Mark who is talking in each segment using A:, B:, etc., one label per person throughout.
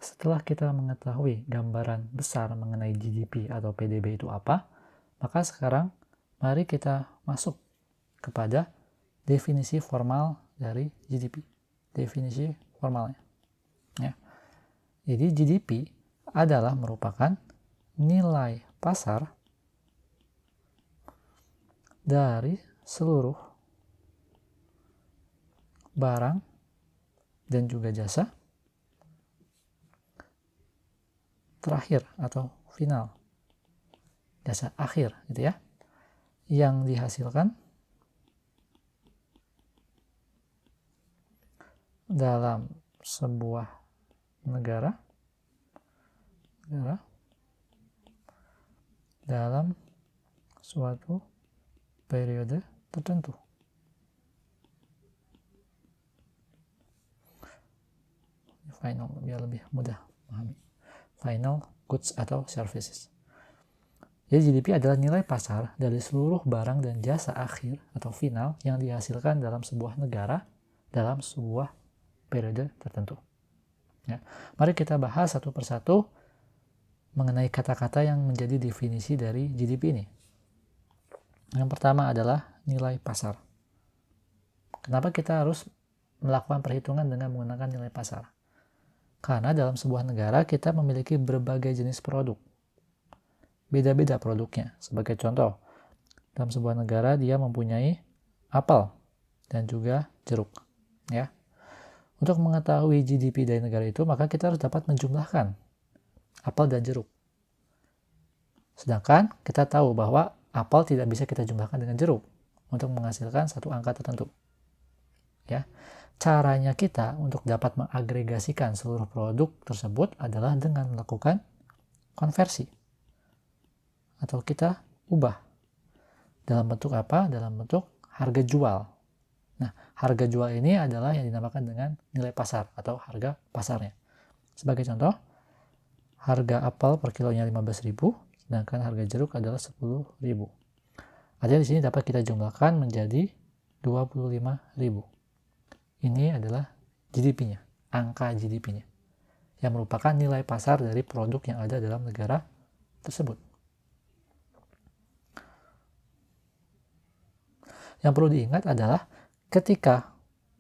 A: Setelah kita mengetahui gambaran besar mengenai GDP atau PDB itu apa, maka sekarang mari kita masuk kepada definisi formal dari GDP. Definisi formalnya. Ya. Jadi GDP adalah merupakan nilai pasar dari seluruh barang dan juga jasa terakhir atau final, jasa akhir gitu ya, yang dihasilkan dalam sebuah negara dalam suatu periode tertentu. Final biar lebih mudah memahami. Final goods atau services. Jadi GDP adalah nilai pasar dari seluruh barang dan jasa akhir atau final yang dihasilkan dalam sebuah negara dalam sebuah periode tertentu. Ya. Mari kita bahas satu persatu mengenai kata-kata yang menjadi definisi dari GDP ini. Yang pertama adalah nilai pasar. Kenapa kita harus melakukan perhitungan dengan menggunakan nilai pasar? Karena dalam sebuah negara kita memiliki berbagai jenis produk. Beda-beda produknya. Sebagai contoh, dalam sebuah negara dia mempunyai apel dan juga jeruk. Ya. Untuk mengetahui GDP dari negara itu, maka kita harus dapat menjumlahkan apel dan jeruk. Sedangkan kita tahu bahwa apel tidak bisa kita jumlahkan dengan jeruk untuk menghasilkan satu angka tertentu. Ya. Caranya kita untuk dapat mengagregasikan seluruh produk tersebut adalah dengan melakukan konversi. Atau kita ubah. Dalam bentuk apa? Dalam bentuk harga jual. Nah, harga jual ini adalah yang dinamakan dengan nilai pasar atau harga pasarnya. Sebagai contoh, harga apel per kilonya 15.000, sedangkan harga jeruk adalah 10.000. Artinya di sini dapat kita jumlahkan menjadi 25.000. Ini adalah GDP-nya, angka GDP-nya, yang merupakan nilai pasar dari produk yang ada dalam negara tersebut. Yang perlu diingat adalah ketika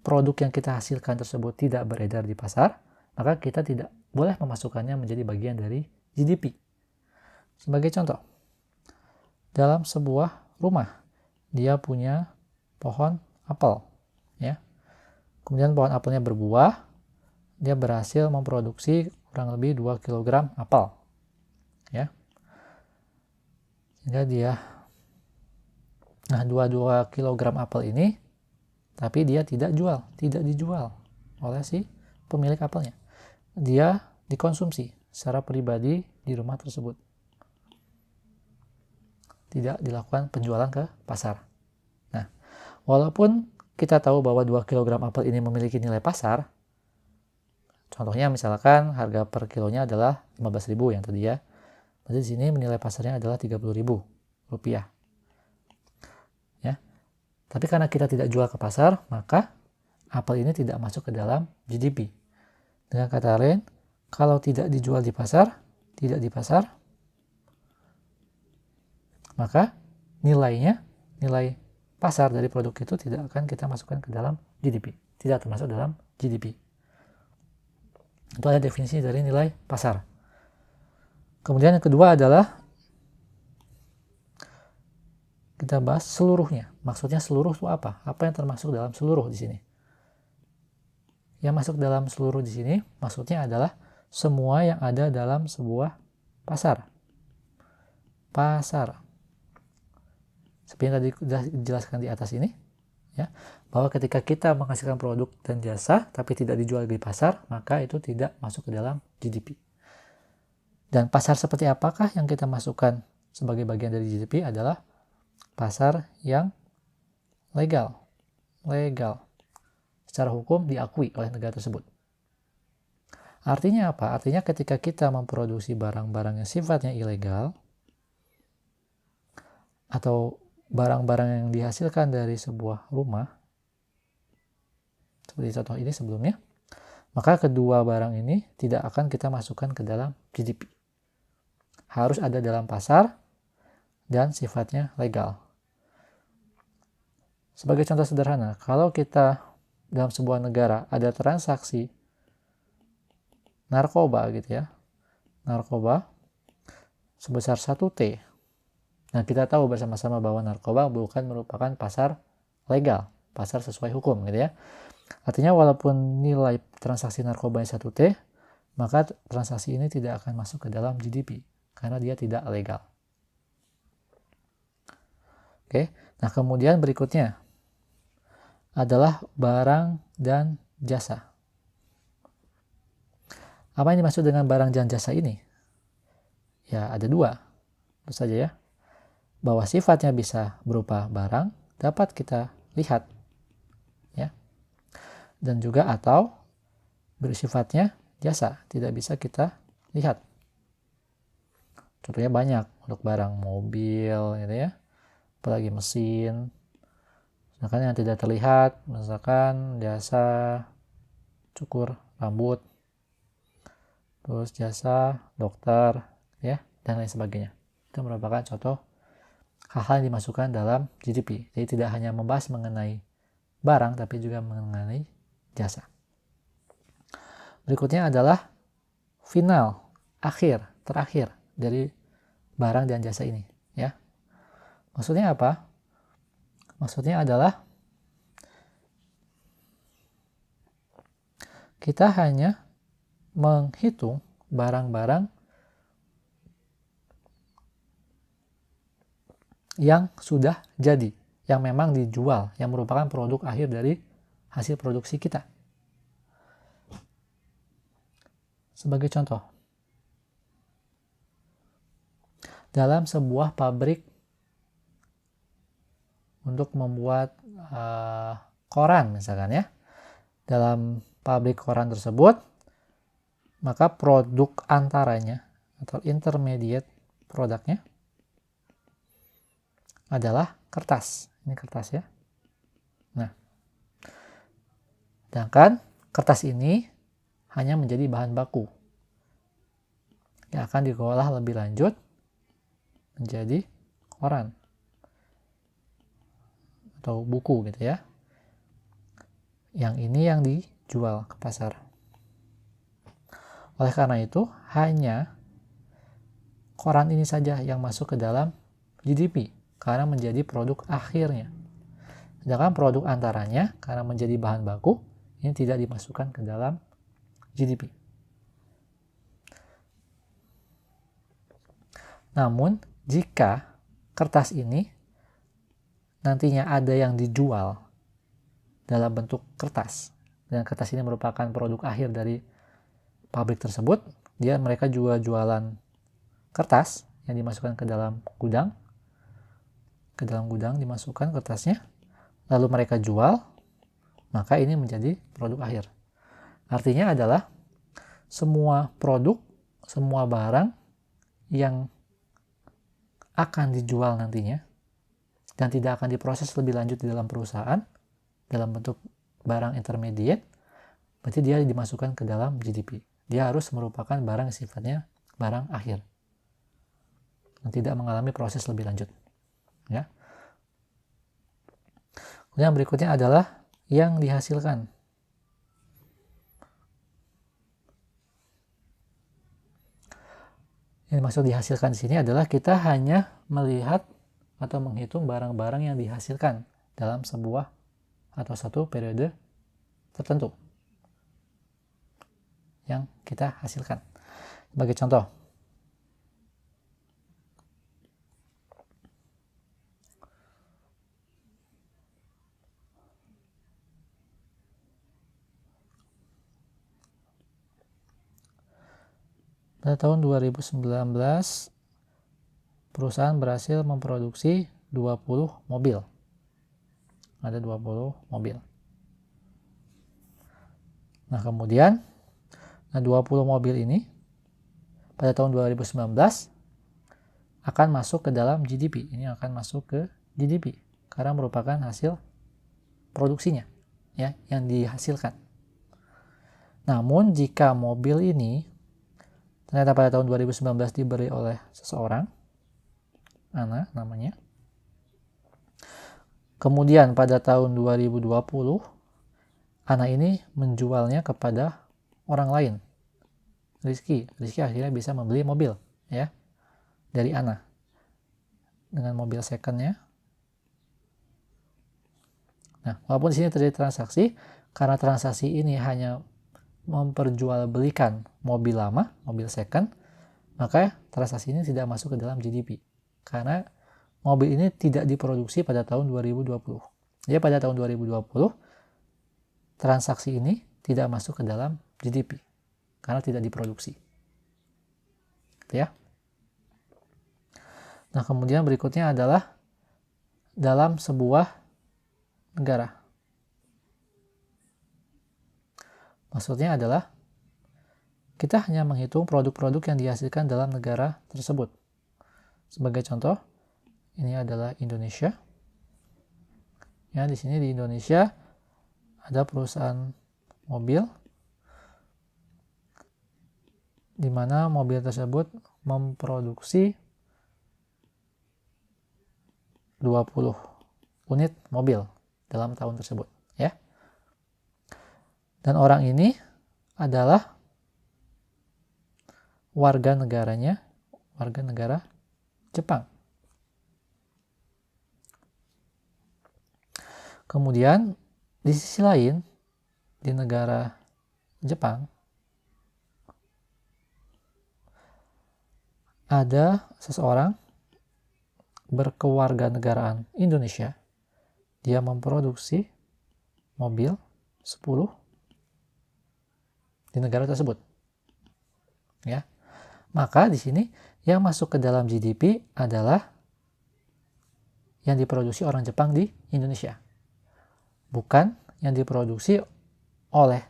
A: produk yang kita hasilkan tersebut tidak beredar di pasar, maka kita tidak boleh memasukkannya menjadi bagian dari GDP. Sebagai contoh, dalam sebuah rumah, dia punya pohon apel, ya. Kemudian pohon apelnya berbuah, dia berhasil memproduksi kurang lebih 2 kg apel. Ya. Sehingga dia 2 kg apel ini, tapi dia tidak dijual oleh si pemilik apelnya. Dia dikonsumsi secara pribadi di rumah tersebut. Tidak dilakukan penjualan ke pasar. Nah, walaupun kita tahu bahwa 2 kg apel ini memiliki nilai pasar, contohnya misalkan harga per kilonya adalah 15.000 yang tadi ya. Berarti di sini nilai pasarnya adalah 30.000 rupiah. Ya. Tapi karena kita tidak jual ke pasar, maka apel ini tidak masuk ke dalam GDP. Dengan kata lain, kalau tidak dijual di pasar, tidak di pasar, maka nilai pasar dari produk itu tidak akan kita masukkan ke dalam GDP, tidak termasuk dalam GDP. Itu ada definisi dari nilai pasar. Kemudian yang kedua adalah kita bahas seluruhnya. Maksudnya seluruh itu apa? Apa yang termasuk dalam seluruh di sini? Yang masuk dalam seluruh di sini maksudnya adalah semua yang ada dalam sebuah pasar. Pasar. Seperti yang tadi sudah dijelaskan di atas ini, ya, bahwa ketika kita menghasilkan produk dan jasa tapi tidak dijual di pasar, maka itu tidak masuk ke dalam GDP. Dan pasar seperti apakah yang kita masukkan sebagai bagian dari GDP adalah pasar yang legal. Secara hukum diakui oleh negara tersebut. Artinya apa? Artinya ketika kita memproduksi barang-barang yang sifatnya ilegal atau barang-barang yang dihasilkan dari sebuah rumah, seperti contoh ini sebelumnya, maka kedua barang ini tidak akan kita masukkan ke dalam GDP. Harus ada dalam pasar dan sifatnya legal. Sebagai contoh sederhana, kalau kita dalam sebuah negara ada transaksi narkoba gitu ya, narkoba sebesar 1T. Nah, kita tahu bersama-sama bahwa narkoba bukan merupakan pasar legal, pasar sesuai hukum gitu ya. Artinya walaupun nilai transaksi narkoba 1T, maka transaksi ini tidak akan masuk ke dalam GDP karena dia tidak legal. Oke. Nah, kemudian berikutnya adalah barang dan jasa. Apa yang dimaksud dengan barang dan jasa ini? Ya, ada dua. Tentu saja ya. Bahwa sifatnya bisa berupa barang, dapat kita lihat. Ya. Dan juga atau bersifatnya jasa, tidak bisa kita lihat. Contohnya banyak untuk barang mobil gitu ya, apalagi mesin. Sedangkan yang tidak terlihat, misalkan jasa cukur rambut, terus jasa dokter ya, dan lain sebagainya. Itu merupakan contoh hal-hal yang dimasukkan dalam GDP. Jadi tidak hanya membahas mengenai barang, tapi juga mengenai jasa. Berikutnya adalah final, akhir, terakhir dari barang dan jasa ini. Ya, maksudnya apa? Maksudnya adalah kita hanya menghitung barang-barang yang sudah jadi, yang memang dijual, yang merupakan produk akhir dari hasil produksi kita. Sebagai contoh, dalam sebuah pabrik untuk membuat koran misalkan ya, dalam pabrik koran tersebut, maka produk antaranya atau intermediate produknya adalah kertas. Ini kertas ya. Nah, sedangkan kertas ini hanya menjadi bahan baku yang akan diolah lebih lanjut menjadi koran atau buku gitu ya. Yang ini yang dijual ke pasar. Oleh karena itu, hanya koran ini saja yang masuk ke dalam GDP karena menjadi produk akhirnya. Sedangkan produk antaranya karena menjadi bahan baku ini tidak dimasukkan ke dalam GDP. Namun, jika kertas ini nantinya ada yang dijual dalam bentuk kertas, dan kertas ini merupakan produk akhir dari pabrik tersebut, mereka juga jualan kertas yang dimasukkan ke dalam gudang, dimasukkan kertasnya, lalu mereka jual, maka ini menjadi produk akhir. Artinya adalah semua produk, semua barang yang akan dijual nantinya dan tidak akan diproses lebih lanjut di dalam perusahaan dalam bentuk barang intermediate, berarti dia dimasukkan ke dalam GDP. Dia harus merupakan barang yang sifatnya barang akhir dan tidak mengalami proses lebih lanjut. Ya. Kemudian berikutnya adalah yang dihasilkan. Yang maksud dihasilkan di sini adalah kita hanya melihat atau menghitung barang-barang yang dihasilkan dalam sebuah atau satu periode tertentu yang kita hasilkan. Sebagai contoh, pada tahun 2019, perusahaan berhasil memproduksi 20 mobil. Ada 20 mobil. Nah, kemudian 20 mobil ini pada tahun 2019 akan masuk ke dalam GDP. Ini akan masuk ke GDP karena merupakan hasil produksinya ya, yang dihasilkan. Namun jika mobil ini ternyata pada tahun 2019 diberi oleh seseorang, Ana namanya, kemudian pada tahun 2020 Ana ini menjualnya kepada orang lain, Rizky akhirnya bisa membeli mobil ya dari Ana dengan mobil secondnya. Nah, walaupun di sini terjadi transaksi, karena transaksi ini hanya memperjualbelikan mobil lama, mobil second, maka transaksi ini tidak masuk ke dalam GDP. Karena mobil ini tidak diproduksi pada tahun 2020. Jadi pada tahun 2020, transaksi ini tidak masuk ke dalam GDP. Karena tidak diproduksi. Gitu ya. Nah, kemudian berikutnya adalah dalam sebuah negara. Maksudnya adalah kita hanya menghitung produk-produk yang dihasilkan dalam negara tersebut. Sebagai contoh, ini adalah Indonesia. Ya, di sini di Indonesia ada perusahaan mobil di mana mobil tersebut memproduksi 20 unit mobil dalam tahun tersebut, ya. Dan orang ini adalah warga negara Jepang. Kemudian di sisi lain, di negara Jepang ada seseorang berkewarganegaraan Indonesia. Dia memproduksi mobil 10 di negara tersebut. Ya. Maka di sini yang masuk ke dalam GDP adalah yang diproduksi orang Jepang di Indonesia. Bukan yang diproduksi oleh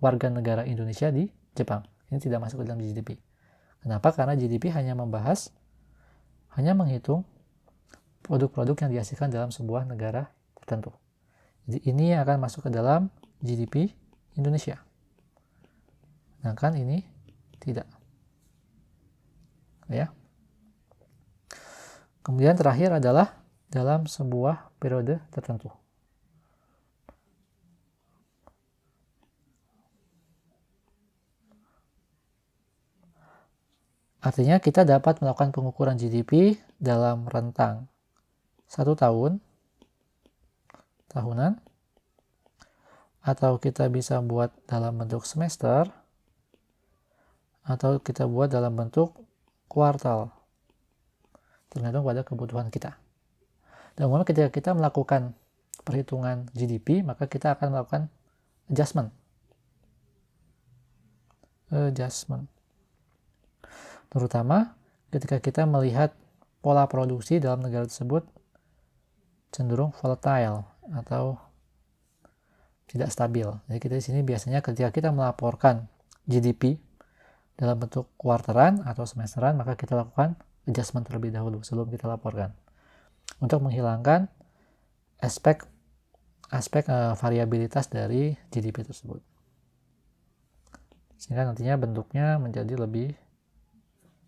A: warga negara Indonesia di Jepang. Ini tidak masuk ke dalam GDP. Kenapa? Karena GDP hanya menghitung produk-produk yang dihasilkan dalam sebuah negara tertentu. Jadi ini yang akan masuk ke dalam GDP Indonesia. Sedangkan ini tidak. Ya. Kemudian terakhir adalah dalam sebuah periode tertentu. Artinya kita dapat melakukan pengukuran GDP dalam rentang 1 tahun, tahunan, atau kita bisa buat dalam bentuk semester, atau kita buat dalam bentuk kuartal, tergantung pada kebutuhan kita. Dan kemudian ketika kita melakukan perhitungan GDP, maka kita akan melakukan adjustment. Terutama ketika kita melihat pola produksi dalam negara tersebut cenderung volatile atau tidak stabil. Jadi kita di sini biasanya ketika kita melaporkan GDP dalam bentuk kuartalan atau semesteran, maka kita lakukan adjustment terlebih dahulu sebelum kita laporkan untuk menghilangkan aspek variabilitas dari GDP tersebut, sehingga nantinya bentuknya menjadi lebih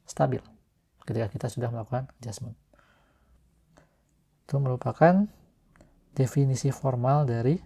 A: stabil ketika kita sudah melakukan adjustment. Itu merupakan definisi formal dari